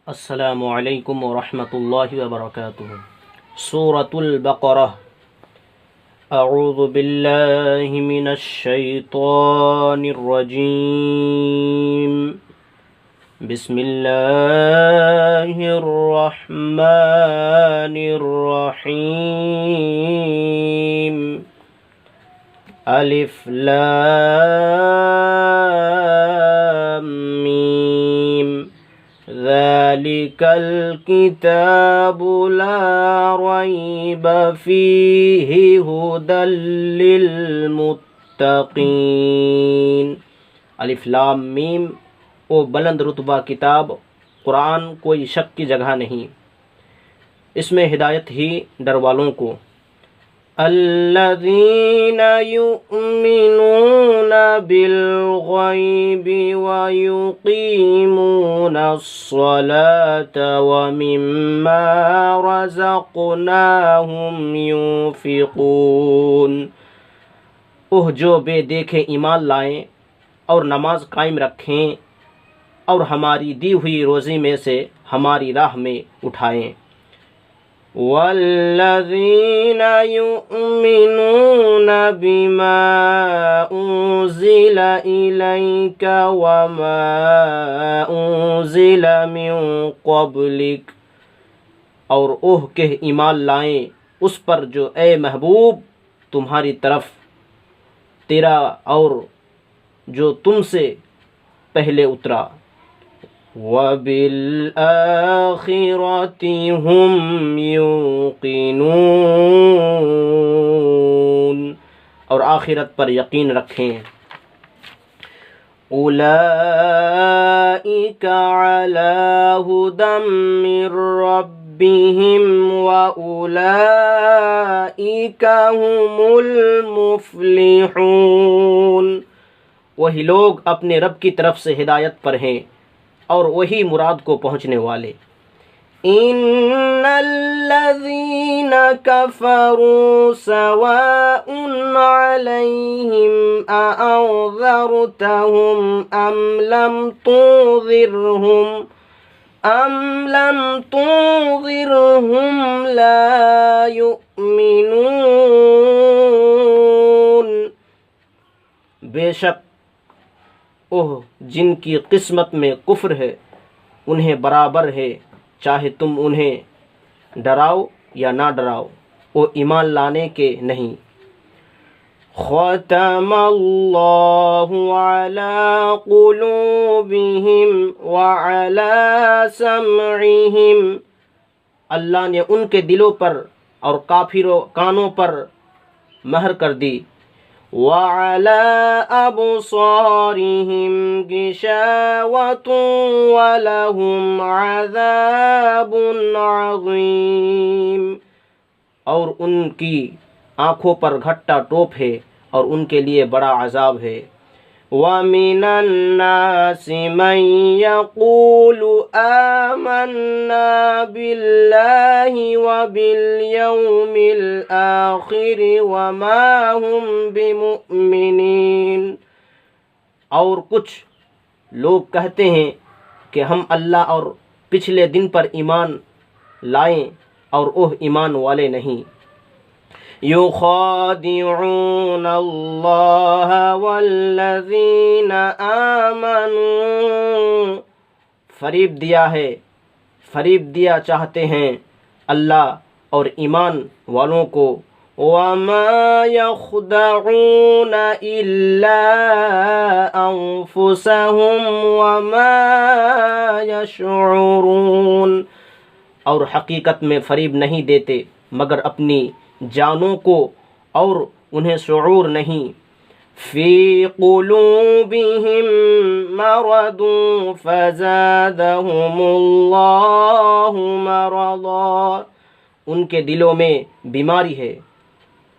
السلام علیکم ورحمۃ اللہ وبرکاتہ۔ سورۃ البقرہ۔ اعوذ باللہ من الشیطان الرجیم، بسم اللہ الرحمن الرحیم۔ الف لام میم، ذلك الكتاب لا ريب فيه هدى للمتقين۔ الف لام میم، او بلند رتبہ کتاب قرآن کوئی شک کی جگہ نہیں، اس میں ہدایت ہی ڈر والوں کو۔ الذين يؤمنون بالغيب ويقيمون الصلاة ومما رزقناهم ينفقون۔ جو بے دیکھے ایمان لائیں اور نماز قائم رکھیں اور ہماری دی ہوئی روزی میں سے ہماری راہ میں اٹھائیں۔ والذین یؤمنون بما انزل الیک وما انزل من قبلک، اور کہ ایمان لائیں اس پر جو اے محبوب تمہاری طرف تیرا اور جو تم سے پہلے اترا۔ وَبِالْآخِرَةِ هُمْ يُوقِنُونَ، اور آخرت پر یقین رکھیں۔ اُولَئِكَ عَلَى هُدًى مِّن رَّبِّهِمْ وَأُولَئِكَ هُمُ الْمُفْلِحُونَ۔ وہی لوگ اپنے رب کی طرف سے ہدایت پر ہیں اور وہی مراد کو پہنچنے والے۔ ان الذین کفروا سواء علیہم اانذرتہم ام لم تنذرہم لا یؤمنون۔ بے شک جن کی قسمت میں کفر ہے انہیں برابر ہے، چاہے تم انہیں ڈراؤ یا نہ ڈراؤ، وہ ایمان لانے کے نہیں۔ ختم اللہ علی قلوبہم وعلی سمعہم، اللہ نے ان کے دلوں پر اور کانوں پر مہر کر دی۔ وَعَلَىٰ أَبْصَارِهِمْ غِشَاوَةٌ وَلَهُمْ عَذَابٌ عَظِيمٌ، اور ان کی آنکھوں پر گھٹا ٹوپ ہے اور ان کے لیے بڑا عذاب ہے۔ وَمِنَ النَّاسِ مَن يَقُولُ آمَنَّا بِاللَّهِ وَبِالْيَوْمِ الْآخِرِ وَمَا هُمْ بِمُؤْمِنِينَ، اور کچھ لوگ کہتے ہیں کہ ہم اللہ اور پچھلے دن پر ایمان لائیں اور وہ ایمان والے نہیں۔ يخادعون اللہ والذین آمنوا، فریب دیا چاہتے ہیں اللہ اور ایمان والوں کو۔ وما يخدعون الا انفسهم وما يشعرون، اور حقیقت میں فریب نہیں دیتے مگر اپنی جانوں کو، اور انہیں شعور نہیں۔ فی قلوبہم مرض فزادہم اللہ مرضا، ان کے دلوں میں بیماری ہے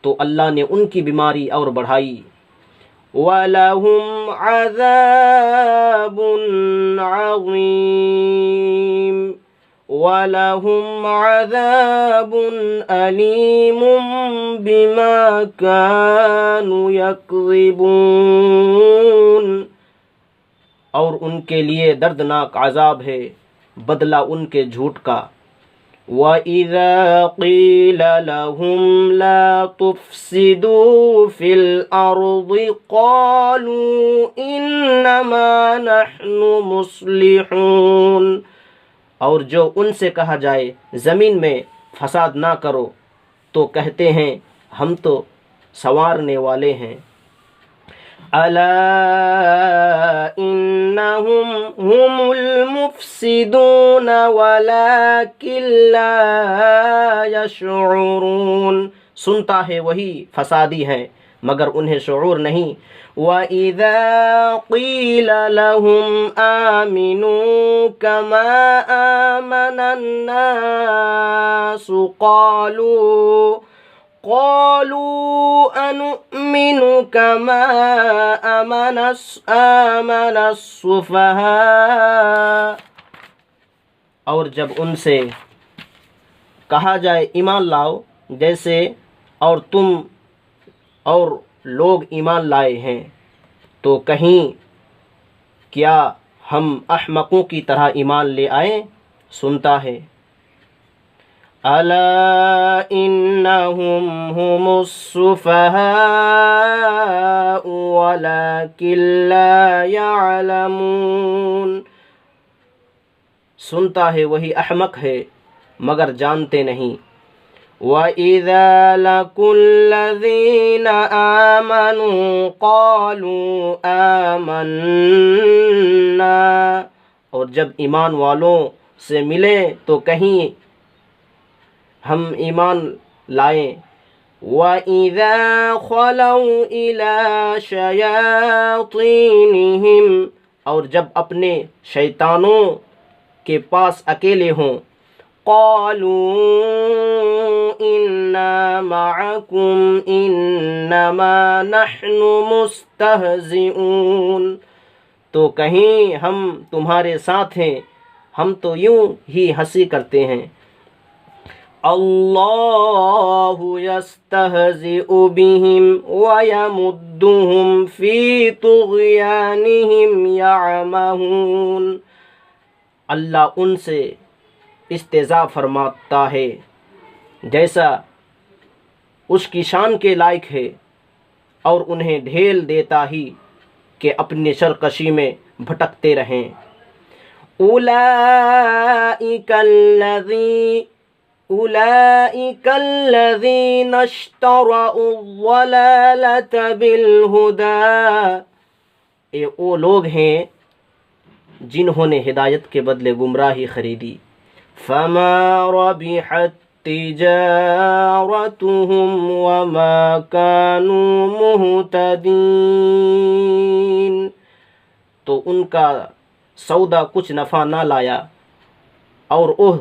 تو اللہ نے ان کی بیماری اور بڑھائی۔ وَلَهُمْ عَذَابٌ عَظِيمٌ، وَلَهُمْ عَذَابٌ أَلِيمٌ بِمَا كَانُوا يَكْذِبُونَ، اور ان کے لیے دردناک عذاب ہے بدلہ ان کے جھوٹ کا۔ وَإِذَا قِيلَ لَهُمْ لَا تُفْسِدُوا فِي الْأَرْضِ قَالُوا إِنَّمَا نَحْنُ مُصْلِحُونَ، اور جو ان سے کہا جائے زمین میں فساد نہ کرو تو کہتے ہیں ہم تو سنوارنے والے ہیں۔ أَلَا إِنَّهُمْ هُمُ الْمُفْسِدُونَ وَلَكِنْ لَا يَشْعُرُونَ، سنتا ہے وہی فسادی ہیں مگر انہیں شعور نہیں۔ وَإِذَا قِيلَ لَهُمْ آمِنُوا كَمَا آمَنَ النَّاسُ قالوا أنؤمن كما آمن السفهاء، اور جب ان سے کہا جائے ایمان لاؤ جیسے اور تم اور لوگ ایمان لائے ہیں تو کہیں کیا ہم احمقوں کی طرح ایمان لے آئیں؟ سنتا ہے۔ أَلَا إِنَّهُمْ هُمُ السُّفَهَاءُ وَلَكِنْ لَا يَعْلَمُونَ، سنتا ہے وہی احمق ہے مگر جانتے نہیں۔ وَإِذَا لَقُوا الَّذِينَ آمَنُوا قَالُوا آمَنَّا، اور جب ایمان والوں سے ملے تو کہیں ہم ایمان لائیں۔ وَإِذَا خَلَوْا إِلَى شَيَاطِينِهِمْ، اور جب اپنے شیطانوں کے پاس اکیلے ہوں، قَالُوا إِنَّا مَعَكُمْ إِنَّمَا نَحْنُ مُسْتَهْزِئُونَ، تو کہیں ہم تمہارے ساتھ ہیں، ہم تو یوں ہی ہنسی کرتے ہیں۔ اللہ یستہزئ بہم ویمدہم فی طغیانہم یعمہون، اللہ ان سے استہزاء فرماتا ہے جیسا اس کی شان کے لائق ہے، اور انہیں ڈھیل دیتا ہی کہ اپنی سرکشی میں بھٹکتے رہیں۔ أولئك الذين اشتروا الضلالة بالهدى، وہ لوگ ہیں جنہوں نے ہدایت کے بدلے گمراہی خریدی۔ فما ربحت تجارتهم وما كانوا مهتدين، تو ان کا سودا کچھ نفع نہ لایا اور وہ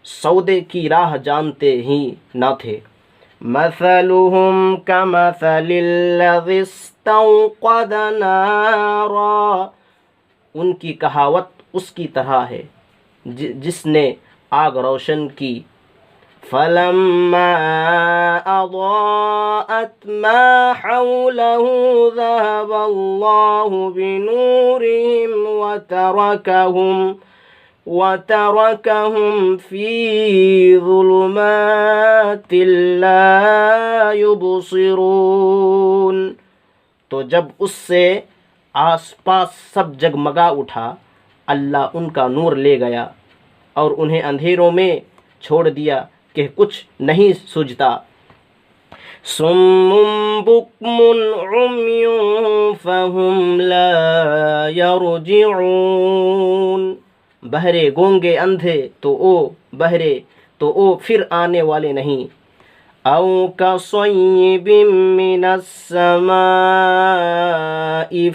سودے کی راہ جانتے ہی نہ تھے۔ مثلهم كمثل الذي استوقد نارا، ان کی کہاوت اس کی طرح ہے جس نے آگ روشن کی۔ فلما اضاءت ما حوله ذهب الله بنورهم وتركهم في ظلمات لا يبصرون، تو جب اس سے آس پاس سب جگمگا اٹھا، اللہ ان کا نور لے گیا اور انہیں اندھیروں میں چھوڑ دیا کہ کچھ نہیں سوجھتا۔ صم بکم عمی فہم لا یرجعون، بہرے گونگے اندھے تو او پھر آنے والے نہیں۔ او کصیب من السماء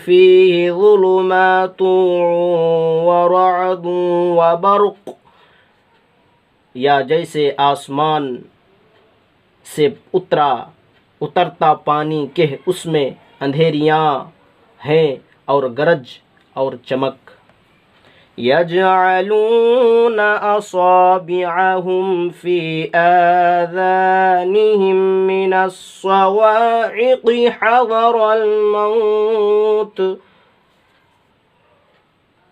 فیہ ظلمات ورعد وبرق، یا جیسے آسمان سے اترتا پانی کہ اس میں اندھیریاں ہیں اور گرج اور چمک۔ یجعلون اصابعهم فی آذانهم من الصواعق حذر الموت،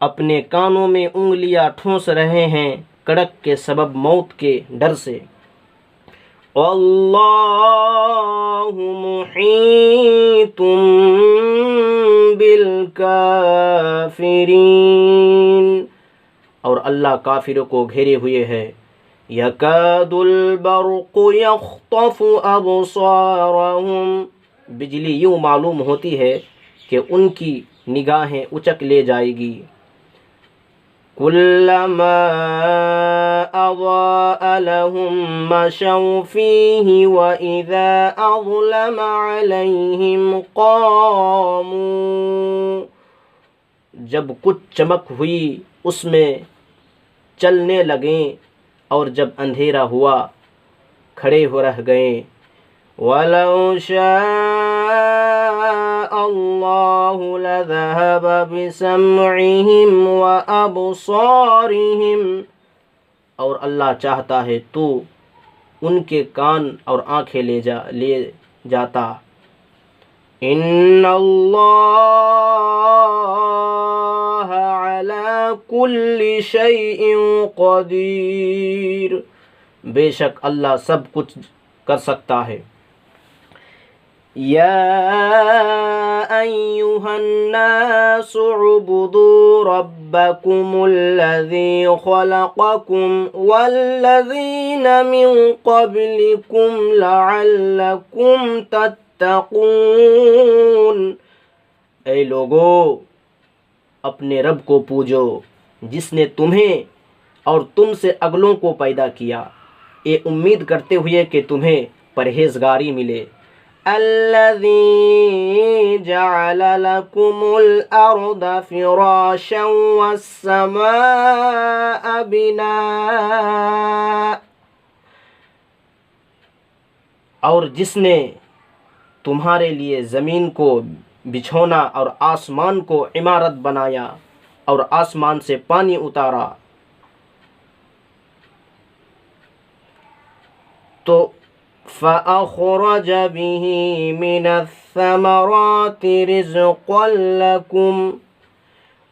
اپنے کانوں میں انگلیاں ٹھونس رہے ہیں کڑک کے سبب موت کے ڈر سے۔ اللہ محیط بالکافرین، اور اللہ کافروں کو گھیرے ہوئے ہے۔ یکاد البرق یخطف ابصارہم، بجلی یوں معلوم ہوتی ہے کہ ان کی نگاہیں اچک لے جائے گی۔ کلما اضاء لهم مشوا فیہ واذا اظلم علیہم قاموا، جب کچھ چمک ہوئی اس میں چلنے لگیں، اور جب اندھیرا ہوا کھڑے ہو رہ گئے۔ وَلَوْ شَاءَ اللَّهُ لَذَهَبَ بِسَمْعِهِمْ وَأَبْصَارِهِمْ، اور اللہ چاہتا ہے تو ان کے کان اور آنکھیں لے جاتا۔ ان اللہ علی کل شیء قدیر، بے شک اللہ سب کچھ کر سکتا ہے۔ یا ایھا الناس اعبدوا ربکم الذی خلقکم والذین من قبلکم لعلکم تتقون، اے لوگو اپنے رب کو پوجو جس نے تمہیں اور تم سے اگلوں کو پیدا کیا، یہ امید کرتے ہوئے کہ تمہیں پرہیزگاری ملے۔ الذی جعل لکم الارض فراشا والسماء بناء، اور جس نے تمہارے لیے زمین کو بچھونا اور آسمان کو عمارت بنایا اور آسمان سے پانی اتارا، تو فَأَخْرَجَ بِهِ مِنَ الثَّمَرَاتِ رِزْقًا لَكُمْ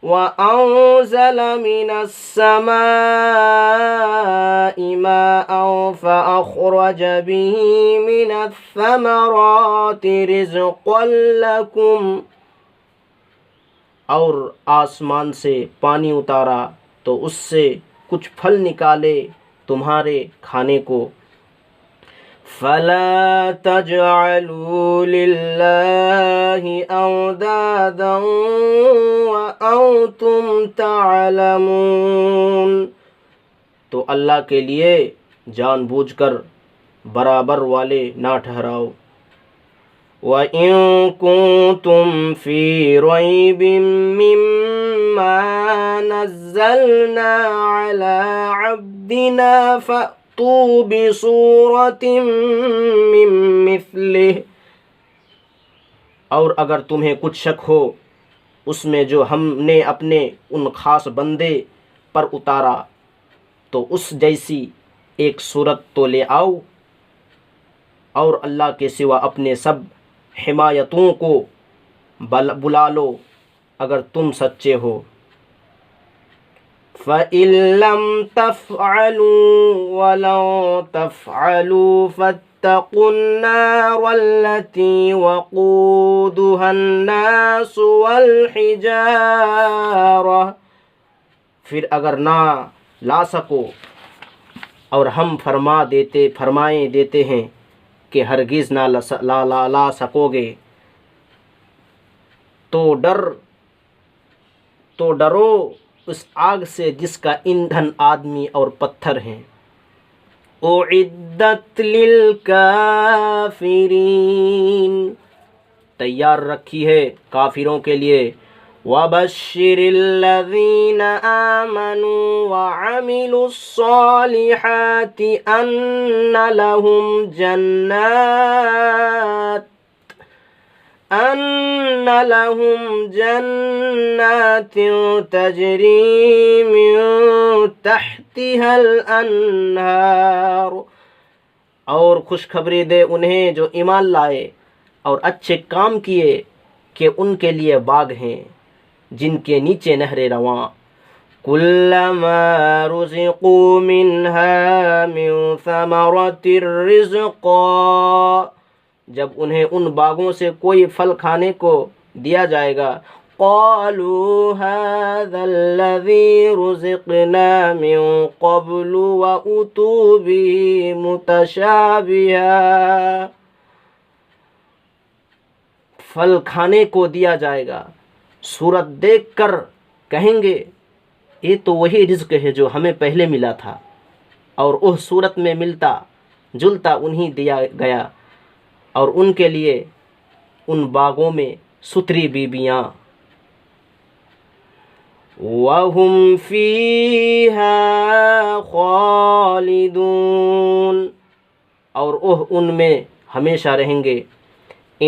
وَأَنزَلَ مِنَ السَّمَاءِ مَاءً فَأَخْرَجَ بِهِ مِنَ الثَّمَرَاتِ رِزْقًا لَكُمْ، اور آسمان سے پانی اتارا تو اس سے کچھ پھل نکالے تمہارے کھانے کو۔ فَلَا تَجْعَلُوا لِلَّهِ أَنْدَادًا وَأَنْتُمْ تَعْلَمُونَ، تو اللہ کے لیے جان بوجھ کر برابر والے نہ ٹھہراؤ۔ وَإِن كُنتُمْ فِي رَيْبٍ مِّمَّا نَزَّلْنَا عَلَىٰ عَبْدِنَا فَأْتُوا بِصُورَةٍ مِّن مِّثْلِهِ، اور اگر تمہیں کچھ شک ہو اس میں جو ہم نے اپنے ان خاص بندے پر اتارا، تو اس جیسی ایک صورت تو لے آؤ، اور اللہ کے سوا اپنے سب حمایتوں کو بلا لو اگر تم سچے ہو۔ فَإِن لَّمْ تَفْعَلُوا وَلَن تَفْعَلُوا فَاتَّقُوا النَّارَ الَّتِي وَقُودُهَا النَّاسُ وَالْحِجَارَةُ، پھر اگر نہ لا سکو اور ہم فرمائے دیتے ہیں کہ ہرگز نہ لا سکو گے، تو ڈرو اس آگ سے جس کا ایندھن آدمی اور پتھر ہیں۔ اعدت للکافرین، تیار رکھی ہے کافروں کے لیے۔ وَبَشِّرِ الَّذِينَ آمَنُوا وَعَمِلُوا الصَّالِحَاتِ أَنَّ لَهُمْ جَنَّاتٍ تَجْرِي مِن تَحْتِهَا الْأَنْهَارُ، اور خوشخبری دے انہیں جو ایمان لائے اور اچھے کام کیے کہ ان کے لیے باغ ہیں جن کے نیچے نہریں رواں كلما رزقوا منها من ثمرة رزقا، جب انہیں ان باغوں سے کوئی پھل کھانے کو دیا جائے گا، قالوا هذا الذي رزقنا من قبل وأتوا به متشابها، پھل کھانے کو دیا جائے گا، صورت دیکھ کر کہیں گے یہ تو وہی رزق ہے جو ہمیں پہلے ملا تھا، اور وہ صورت میں ملتا جلتا انہیں دیا گیا، اور ان کے لیے ان باغوں میں ستری بیبیاں، وَهُمْ فِيهَا خَالِدُونَ، اور وہ ان میں ہمیشہ رہیں گے۔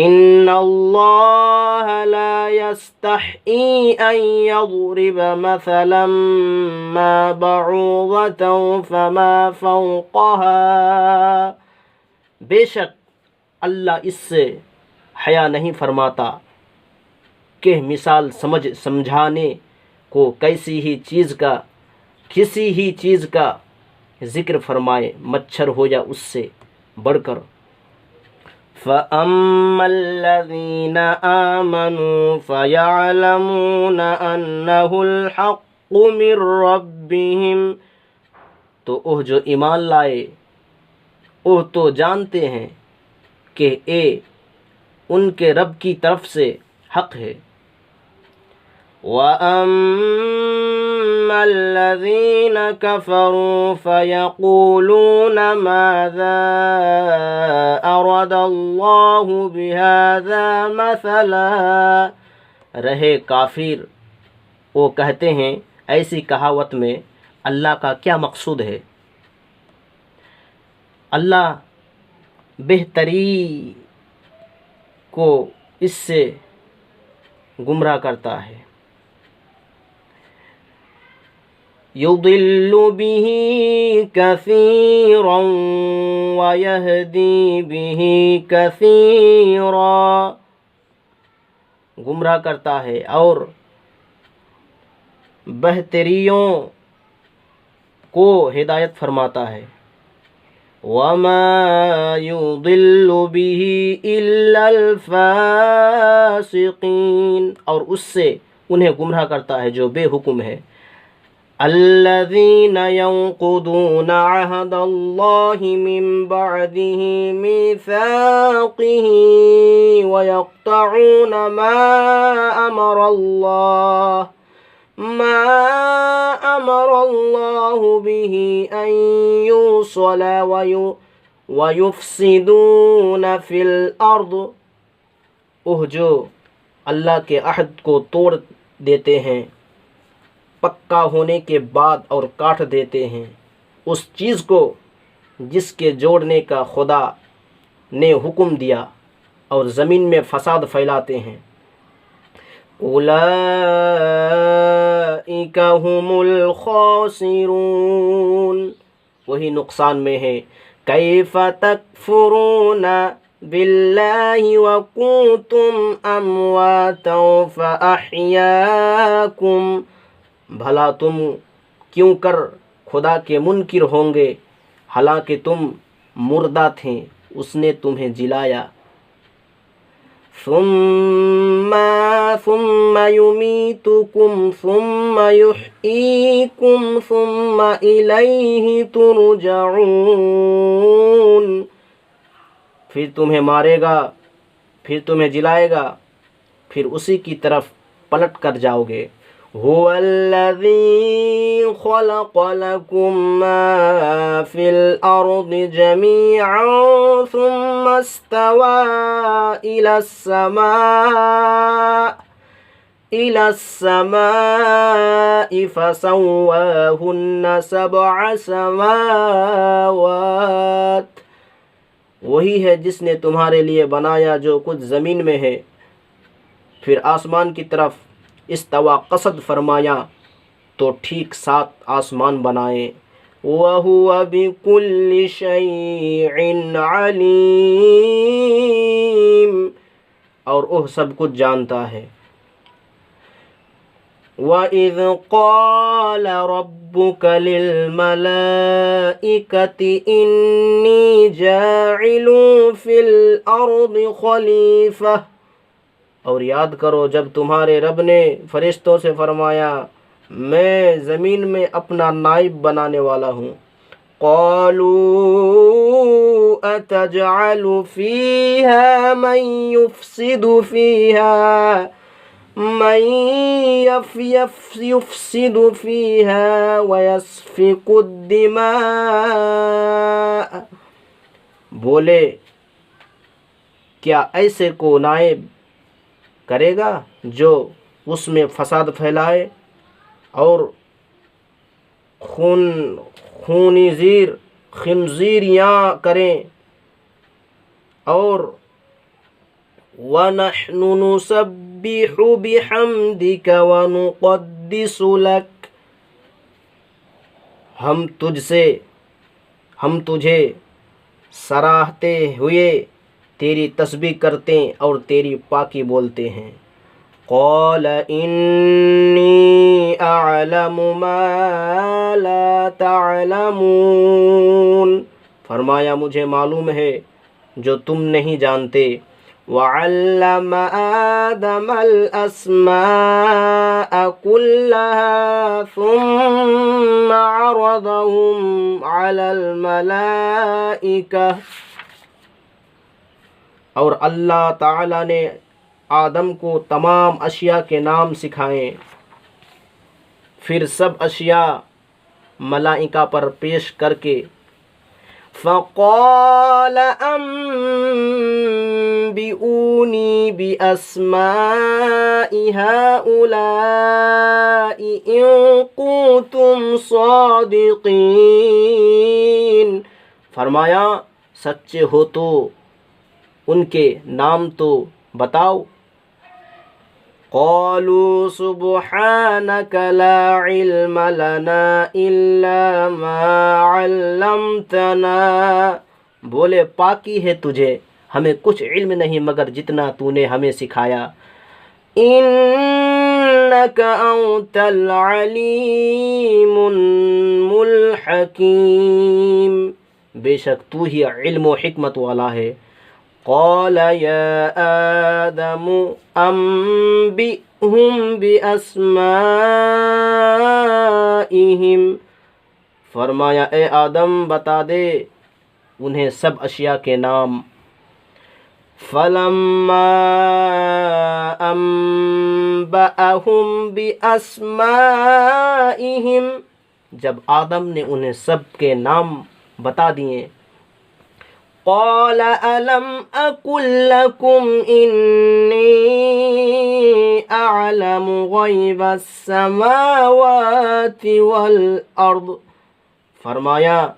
ان اللہ لا يستحيي ان يضرب مثلا ما بعوضة فما فوقها، بے شک اللہ اس سے حیا نہیں فرماتا کہ مثال سمجھانے کو کسی ہی چیز کا ذکر فرمائے، مچھر ہو یا اس سے بڑھ کر۔ فَأَمَّا الَّذِينَ آمَنُوا فَيَعْلَمُونَ أَنَّهُ الْحَقُّ مِنْ رَبِّهِمْ، تو وہ جو ایمان لائے وہ تو جانتے ہیں کہ اے ان کے رب کی طرف سے حق ہے۔ وَأَمَّا الَّذِينَ كَفَرُوا فَيَقُولُونَ مَاذَا أَرَادَ اللَّهُ بِهَذَا مَثَلًا، رہے کافر وہ کہتے ہیں ایسی کہاوت میں اللہ کا کیا مقصود ہے؟ اللہ بہتری کو اس سے گمراہ کرتا ہے۔ يضل به كثيرا ويهدي به كثيرا، گمراہ کرتا ہے اور بہتریوں کو ہدایت فرماتا ہے۔ وما يضل به الا الفاسقين، اور اس سے انہیں گمراہ کرتا ہے جو بے حکم ہے۔ الذين ينقضون عهد الله من بعده ميثاقه ويقطعون ما أمر الله به أن يوصل ويفسدون في الأرض، وہ جو اللہ کے عہد کو توڑ دیتے ہیں پکا ہونے کے بعد اور کاٹ دیتے ہیں اس چیز کو جس کے جوڑنے کا خدا نے حکم دیا، اور زمین میں فساد پھیلاتے ہیں۔ اولئک هم الخاسرون، وہی نقصان میں ہے۔ کیف تکفرون باللہ وکنتم امواتا فاحیاکم، بھلا تم کیوں کر خدا کے منکر ہوں گے حالانکہ تم مردہ تھے، اس نے تمہیں جلایا۔ ثم یمیتکم ثم یحییکم ثم الیہ ترجعون، پھر تمہیں مارے گا، پھر تمہیں جلائے گا، پھر اسی کی طرف پلٹ کر جاؤ گے۔ هو الذي خلق لكم ما في الأرض جميعا ثم استوى إلى السماء فسواهن 7 سماوات، وہی ہے جس نے تمہارے لیے بنایا جو کچھ زمین میں ہے، پھر آسمان کی طرف استوا قصد فرمایا تو ٹھیک 7 آسمان بنائے۔ وَهُوَ بِكُلِّ شَيْءٍ عَلِيمٌ، اور وہ سب کچھ جانتا ہے۔ وَإِذْ قَالَ رَبُّكَ لِلْمَلَائِكَةِ إِنِّي جَاعِلٌ فِي الْأَرْضِ خَلِيفَةً، اور یاد کرو جب تمہارے رب نے فرشتوں سے فرمایا میں زمین میں اپنا نائب بنانے والا ہوں۔ قَالُوا أَتَجْعَلُ فِيهَا مَن يُفْسِدُ فِيهَا وَيَسْفِكُ الدِّمَاءَ، بولے کیا ایسے کو نائب کرے گا جو اس میں فساد پھیلائے اور خنزیریاں کریں، اور وَنَحْنُ نُسَبِّحُ بِحَمْدِكَ وَنُقَدِّسُ لَكَ، ہم تجھے سراہتے ہوئے تیری تسبیح کرتے اور تیری پاکی بولتے ہیں۔ قَالَ إِنِّي أَعْلَمُ مَا لَا تَعْلَمُونَ، فرمایا مجھے معلوم ہے جو تم نہیں جانتے۔ وَعَلَّمَ آدَمَ الْأَسْمَاءَ كُلَّهَا ثُمَّ عَرَضَهُمْ عَلَى الْمَلَائِكَةِ، اور اللہ تعالی نے آدم کو تمام اشیاء کے نام سکھائے، پھر سب اشیاء ملائکہ پر پیش کر کے فَقَالَ أَنبِئُونِي بِأَسْمَاءِ هَؤُلَاءِ إِن كُنتُمْ صَادِقِينَ، فرمایا سچے ہو تو ان کے نام تو بتاؤ۔ قَالُوا سُبْحَانَكَ لَا عِلْمَ لَنَا إِلَّا مَا عَلَّمْتَنَا، بولے پاکی ہے تجھے، ہمیں کچھ علم نہیں مگر جتنا تو نے ہمیں سکھایا۔ إِنَّكَ أَنْتَ الْعَلِيمُ الْحَكِيمُ، بے شک تو ہی علم و حکمت والا ہے۔ قال يا آدم أنبئهم بأسمائهم، فرمایا اے آدم بتا دے انہیں سب اشیاء کے نام۔ فلما أنبأهم بأسمائهم، جب آدم نے انہیں سب کے نام بتا دیے، قال ألم أقل لكم إني أعلم غيب السماوات والأرض، فرمایا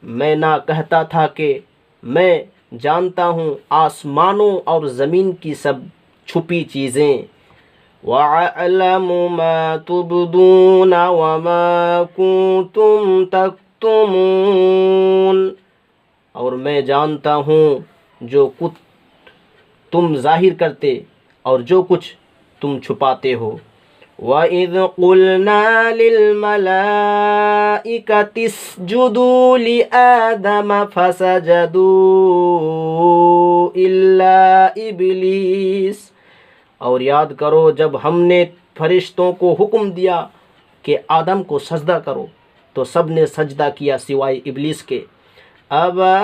میں نہ کہتا تھا کہ میں جانتا ہوں آسمانوں اور زمین کی سب چھپی چیزیں۔ وَأَعْلَمُ مَا تُبْدُونَ وَمَا كُنتُمْ تَكْتُمُونَ، اور میں جانتا ہوں جو کچھ تم ظاہر کرتے اور جو کچھ تم چھپاتے ہو۔ وَإِذْ قُلْنَا لِلْمَلَائِكَةِ اسْجُدُوا لِآدَمَ فَسَجَدُوا إِلَّا إِبْلِيسَ، اور یاد کرو جب ہم نے فرشتوں کو حکم دیا کہ آدم کو سجدہ کرو تو سب نے سجدہ کیا سوائے ابلیس کے۔ ابا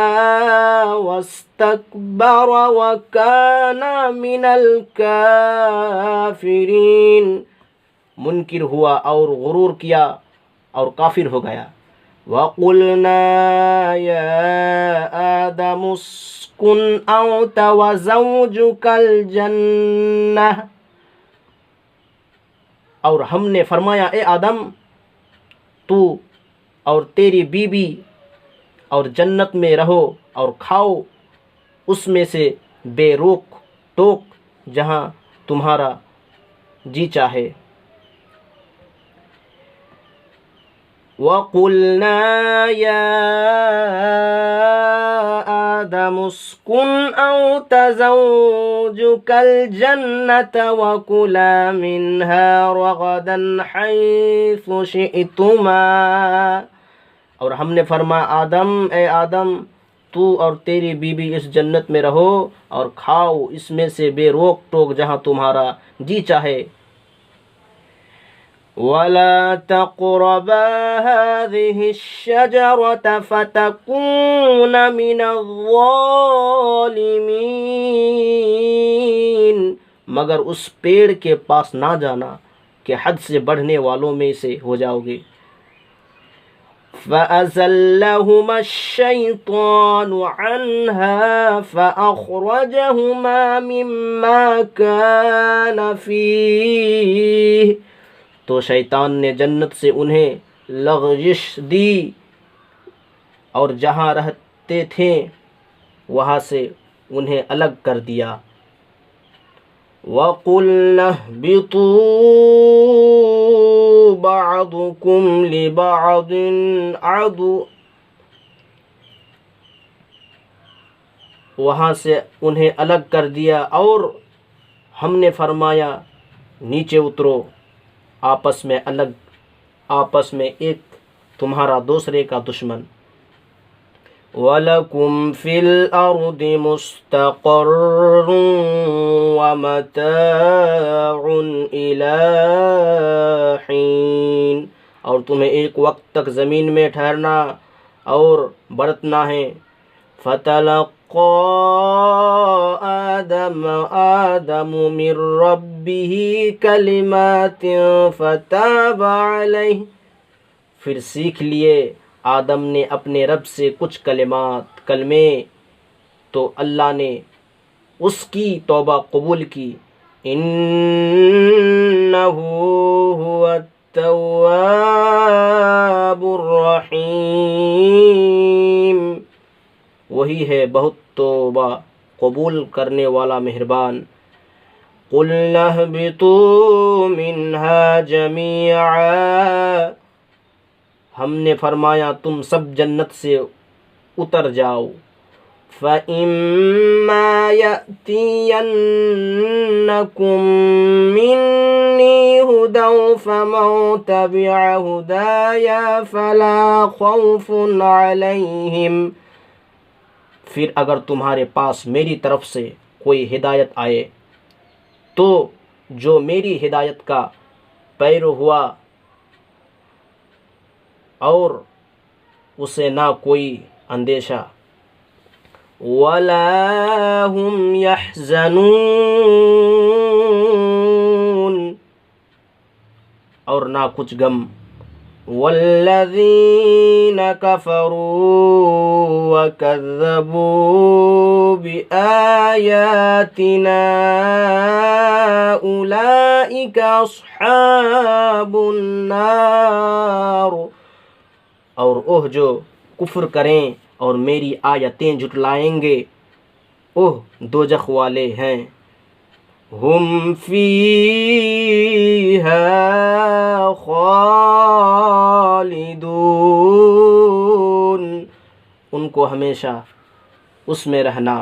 واستکبر وکان من الکافرین، منکر ہوا اور غرور کیا اور کافر ہو گیا۔ وَقُلْنَا يَا آدَمُ اسْكُنْ أَنْتَ وَزَوْجُكَ الْجَنَّةَ، اور ہم نے فرمایا اے آدم تو اور تیری بیوی اور جنت میں رہو اور کھاؤ اس میں سے بے روک ٹوک جہاں تمہارا جی چاہے۔ وَقُلْنَا يَا آدَمُ آدم اسكن أنت زوجك الجنة وكلا منها رغدا حيث شئتما. اور ہم نے فرمایا آدم، اے آدم تو اور تیری بیوی اس جنت میں رہو اور کھاؤ اس میں سے بے روک ٹوک جہاں تمہارا جی چاہے. وَلَا تَقْرَبَا هَٰذِهِ الشَّجَرَةَ فَتَكُونَ مِنَ الظَّالِمِينَ، مگر اس پیڑ کے پاس نہ جانا کہ حد سے بڑھنے والوں میں سے ہو جاؤ گے. فَأَزَلَّهُمَا الشَّيْطَانُ عَنْهَا فَأَخْرَجَهُمَا مِمَّا كَانَ فِيهِ، تو شیطان نے جنت سے انہیں لغزش دی اور جہاں رہتے تھے وہاں سے انہیں الگ کر دیا. وَقُلْنَا اهْبِطُوا بَعْضُكُمْ لِبَعْضٍ عَدُوٌّ، وہاں سے انہیں الگ کر دیا اور ہم نے فرمایا نیچے اترو، آپس میں ایک تمہارا دوسرے کا دشمن. وَلَكُمْ فِي الْأَرْضِ مُسْتَقَرٌّ وَمَتَاعٌ إِلَىٰ حِينٍ، اور تمہیں ایک وقت تک زمین میں ٹھہرنا اور برتنا ہے. فَتَلَقَّىٰ آدَمُ مِن رَّبِّهِ كَلِمَاتٍ فَتَابَ عَلَيْهِ، پھر سیکھ لیے آدم نے اپنے رب سے کچھ کلمے تو اللہ نے اس کی توبہ قبول کی. إِنَّهُ هُوَ التَّوَّابُ الرَّحِيمُ، وہی ہے بہت توبہ قبول کرنے والا مہربان. قُلْنَا اهْبِطُوا مِنْهَا جَمِيعًا، ہم نے فرمایا تم سب جنت سے اتر جاؤ. فَإِمَّا يَأْتِيَنَّكُم مِّنِّي هُدًى فَمَن تَبِعَ هُدَايَ فَلَا خَوْفٌ عَلَيْهِمْ، پھر اگر تمہارے پاس میری طرف سے کوئی ہدایت آئے تو جو میری ہدایت کا پیرو ہوا اور اسے نہ کوئی اندیشہ. وَلَا هُمْ يَحْزَنُونَ، اور نہ کچھ غم. وَالَّذِينَ كَفَرُوا وَكَذَّبُوا بِآيَاتِنَا أُولَٰئِكَ أَصْحَابُ النَّارِ، اور جو کفر کریں اور میری آیتیں جھٹلائیں گے دوزخ والے ہیں. ہم فیہا خالدون، ان کو ہمیشہ اس میں رہنا